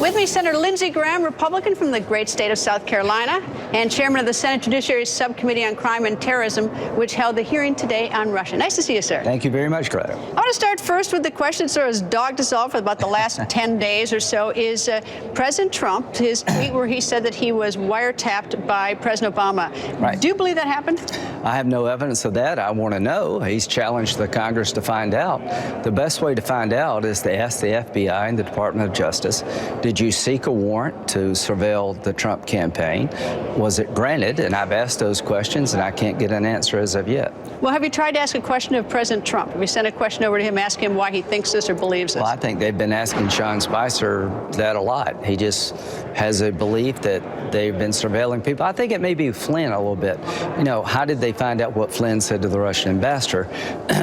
With me, Senator Lindsey Graham, Republican from the great state of South Carolina, and chairman of the Senate Judiciary Subcommittee on Crime and Terrorism, which held the hearing today on Russia. Nice to see you, sir. Thank you very much, Greta. I want to start first with the question that sort of has dogged us all for about the last 10 days or so, is President Trump, his tweet where he said that he was wiretapped by President Obama. Right. Do you believe that happened? I have no evidence of that. I want to know. He's challenged the Congress to find out. The best way to find out is to ask the FBI and the Department of Justice, did you seek a warrant to surveil the Trump campaign? Was it granted? And I've asked those questions, and I can't get an answer as of yet. Well, have you tried to ask a question of President Trump? Have you sent a question over to him, ask him why he thinks this or believes this? Well, I think they've been asking Sean Spicer that a lot. He just has a belief that they've been surveilling people. I think it may be Flynn a little bit. You know, how did they find out what Flynn said to the Russian ambassador?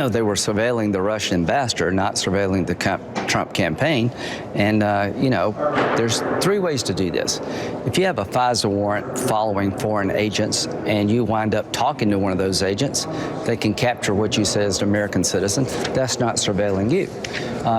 They were surveilling the Russian ambassador, not surveilling the Trump campaign. And, you know, there's three ways to do this. If you have a FISA warrant following foreign agents and you wind up talking to one of those agents, they can capture what you say as an American citizen. That's not surveilling you.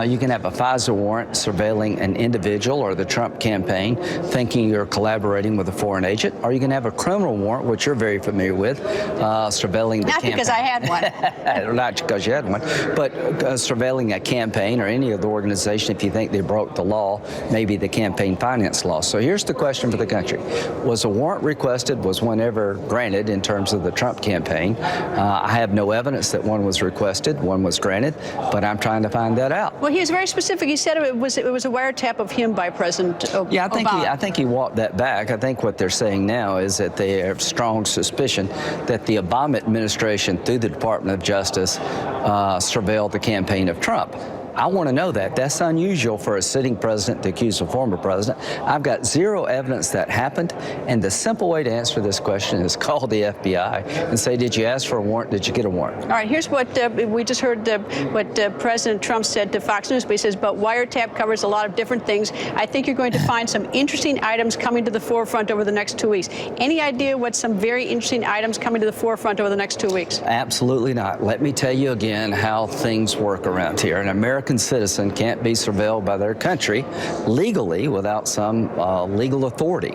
You can have a FISA warrant surveilling an individual or the Trump campaign thinking you're collaborating with a foreign agent, or you can have a criminal warrant, which you're very familiar with, surveilling the campaign. Not because I had one. Not because you had one, but surveilling a campaign or any other organization if you think they broke the law, maybe the campaign finance law. So here's the question for the country. Was a warrant requested? Was one ever granted in terms of the Trump campaign? I have no evidence that one was requested, one was granted, but I'm trying to find that out. Well, he was very specific. He said it was a wiretap of him by President Obama. Yeah, I think he walked that back. I think what they're saying now is that they have strong suspicion that the Obama administration, through the Department of Justice, surveilled the campaign of Trump. I want to know that. That's unusual for a sitting president to accuse a former president. I've got zero evidence that happened, and the simple way to answer this question is call the FBI and say, did you ask for a warrant? Did you get a warrant? All right, here's what we just heard what President Trump said to Fox News. But he says, but wiretap covers a lot of different things. I think you're going to find some interesting items coming to the forefront over the next 2 weeks. Any idea what some very interesting items coming to the forefront over the next 2 weeks? Absolutely not. Let me tell you again how things work around here. An American citizen can't be surveilled by their country legally without some legal authority.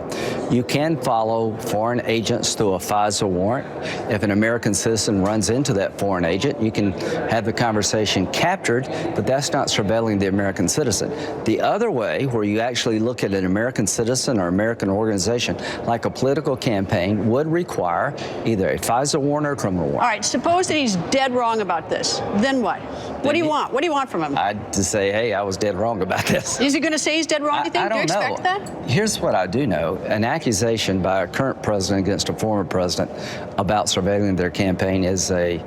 You can follow foreign agents through a FISA warrant. If an American citizen runs into that foreign agent, you can have the conversation captured, but that's not surveilling the American citizen. The other way, where you actually look at an American citizen or American organization, like a political campaign, would require either a FISA warrant or a criminal warrant. All right, suppose that he's dead wrong about this. Then what? What do you want? What do you want from him? I'd just say, hey, I was dead wrong about this. Is he going to say he's dead wrong, you think? I don't do you know. expect that? Here's what I do know. An accusation by a current president against a former president about surveilling their campaign is a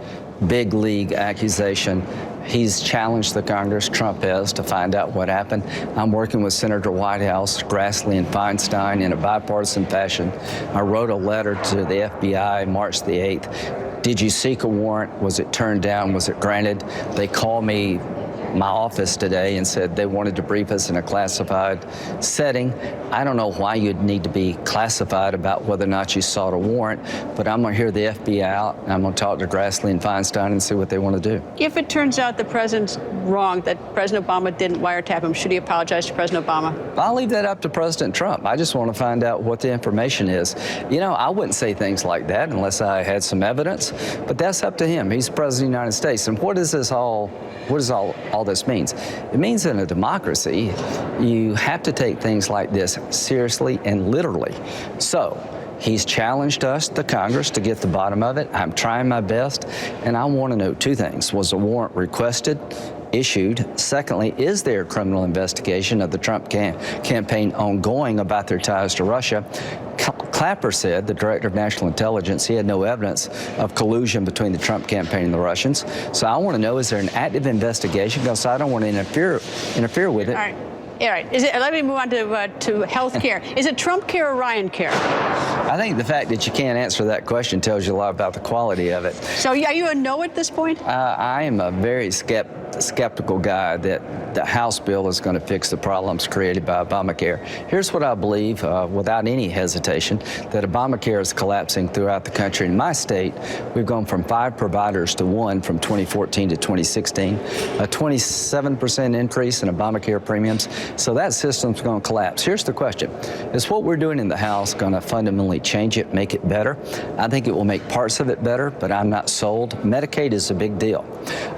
big league accusation. He's challenged the Congress, Trump has, to find out what happened. I'm working with Senator Whitehouse, Grassley, and Feinstein in a bipartisan fashion. I wrote a letter to the FBI March the 8th. Did you seek a warrant? Was it turned down? Was it granted? They called me my office today and said they wanted to brief us in a classified setting. I don't know why you'd need to be classified about whether or not you sought a warrant, but I'm going to hear the FBI out, and I'm going to talk to Grassley and Feinstein and see what they want to do. If it turns out the president's wrong, that President Obama didn't wiretap him, should he apologize to President Obama? I'll leave that up to President Trump. I just want to find out what the information is. You know, I wouldn't say things like that unless I had some evidence, but that's up to him. He's president of the United States. And what does all this means? It means in a democracy, you have to take things like this seriously and literally. So he's challenged us, the Congress, to get to the bottom of it. I'm trying my best, and I want to know two things. Was a warrant requested, issued? Secondly, is there a criminal investigation of the Trump campaign ongoing about their ties to Russia? Clapper said, the director of national intelligence, he had no evidence of collusion between the Trump campaign and the Russians. So I want to know, is there an active investigation? Because I don't want to interfere with it. All right. Let me move on to health care. Is it Trump care or Ryan care? I think the fact that you can't answer that question tells you a lot about the quality of it. So are you a no at this point? I am a very skeptical not a skeptical guy that the House bill is going to fix the problems created by Obamacare. Here's what I believe, without any hesitation, that Obamacare is collapsing throughout the country. In my state, we've gone from 5 providers to 1 from 2014 to 2016, a 27% increase in Obamacare premiums. So that system's going to collapse. Here's the question. Is what we're doing in the House going to fundamentally change it, make it better? I think it will make parts of it better, but I'm not sold. Medicaid is a big deal.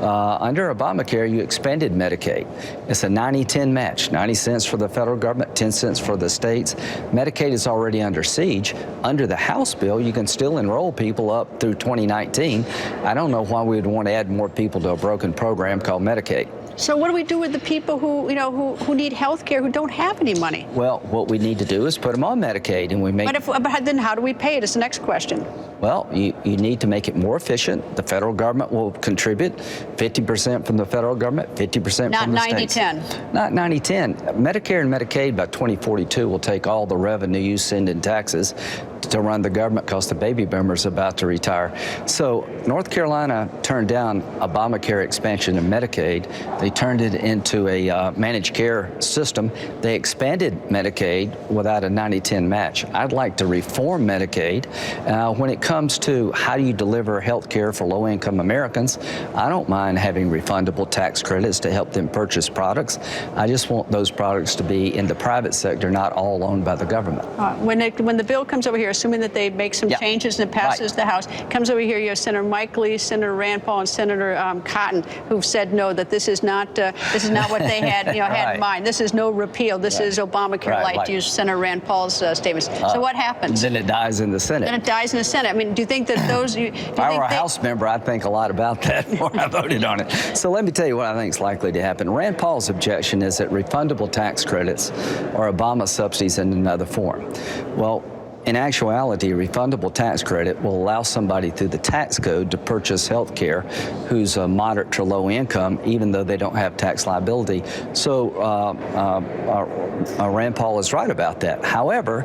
Under Obamacare, you expanded Medicaid. It's a 90-10 match, 90 cents for the federal government, 10 cents for the states. Medicaid is already under siege. Under the House bill, you can still enroll people up through 2019. I don't know why we would want to add more people to a broken program called Medicaid. So what do we do with the people who, who need health care, who don't have any money? Well, what we need to do is put them on Medicaid, and we make... But then how do we pay it? It's the next question. Well, you need to make it more efficient. The federal government will contribute 50% from the federal government, 50% from the states. Not 90-10. Not 90-10. Medicare and Medicaid by 2042 will take all the revenue you send in taxes to run the government because the baby boomers are about to retire. So North Carolina turned down Obamacare expansion in Medicaid. They turned it into a managed care system. They expanded Medicaid without a 90-10 match. I'd like to reform Medicaid. When it comes to how do you deliver health care for low-income Americans, I don't mind having refundable tax credits to help them purchase products. I just want those products to be in the private sector, not all owned by the government. When the bill comes over here, assuming that they make some changes and it passes the House, comes over here, you have Senator Mike Lee, Senator Rand Paul, and Senator Cotton, who've said no, that this is not what they had had in mind. This is no repeal. This is Obamacare light, to use Senator Rand Paul's statements. So what happens? Then it dies in the Senate. Then it dies in the Senate. I mean, do you think that those... If I were a House member, I'd think a lot about that before I voted on it. So let me tell you what I think is likely to happen. Rand Paul's objection is that refundable tax credits are Obama subsidies in another form. Well, in actuality, a refundable tax credit will allow somebody through the tax code to purchase health care who's moderate to low income, even though they don't have tax liability. So Rand Paul is right about that. However,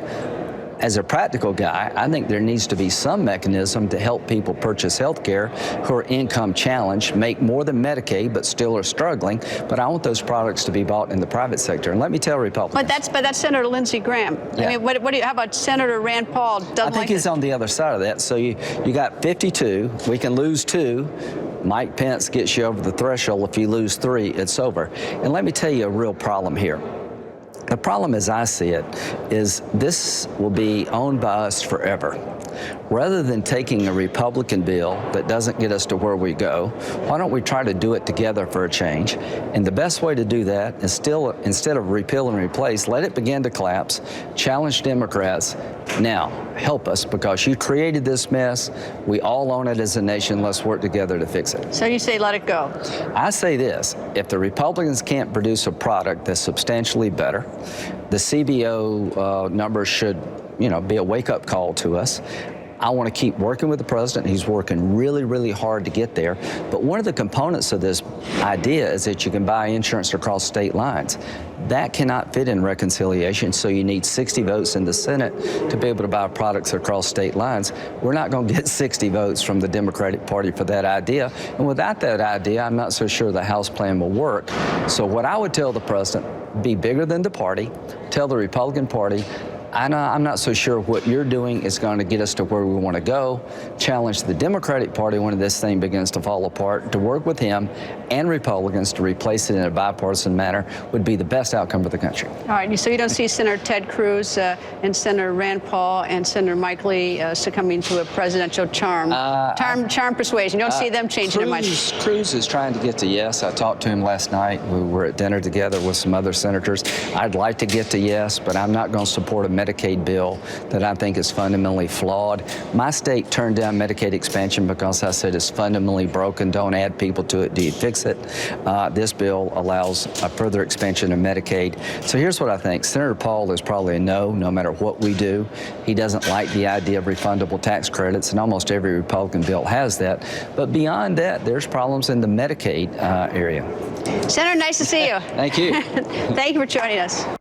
as a practical guy, I think there needs to be some mechanism to help people purchase health care who are income challenged, make more than Medicaid, but still are struggling. But I want those products to be bought in the private sector. And let me tell Republicans. But that's Senator Lindsey Graham. Yeah. I mean, how about Senator Rand Paul? I think he's on the other side of that. So you got 52. We can lose 2. Mike Pence gets you over the threshold. If you lose 3, it's over. And let me tell you a real problem here. The problem, as I see it, is this will be owned by us forever. Rather than taking a Republican bill that doesn't get us to where we go, why don't we try to do it together for a change? And the best way to do that is still, instead of repeal and replace, let it begin to collapse, challenge Democrats. Now, help us, because you created this mess. We all own it as a nation. Let's work together to fix it. So you say let it go. I say this. If the Republicans can't produce a product that's substantially better, the CBO numbers should, be a wake-up call to us. I want to keep working with the president. He's working really, really hard to get there. But one of the components of this idea is that you can buy insurance across state lines. That cannot fit in reconciliation, so you need 60 votes in the Senate to be able to buy products across state lines. We're not going to get 60 votes from the Democratic Party for that idea. And without that idea, I'm not so sure the House plan will work. So what I would tell the president, be bigger than the party, tell the Republican Party, I'm not so sure what you're doing is going to get us to where we want to go. Challenge the Democratic Party when this thing begins to fall apart, to work with him and Republicans to replace it in a bipartisan manner would be the best outcome for the country. All right, so you don't see Senator Ted Cruz and Senator Rand Paul and Senator Mike Lee succumbing to a presidential charm persuasion. You don't see them changing their mind. Cruz is trying to get to yes. I talked to him last night. We were at dinner together with some other senators. I'd like to get to yes, but I'm not going to support a Medicaid bill that I think is fundamentally flawed. My state turned down Medicaid expansion because I said it's fundamentally broken. Don't add people to it. Do you fix it? This bill allows a further expansion of Medicaid. So here's what I think. Senator Paul is probably a no matter what we do. He doesn't like the idea of refundable tax credits, and almost every Republican bill has that. But beyond that, there's problems in the Medicaid area. Senator, nice to see you. Thank you. Thank you for joining us.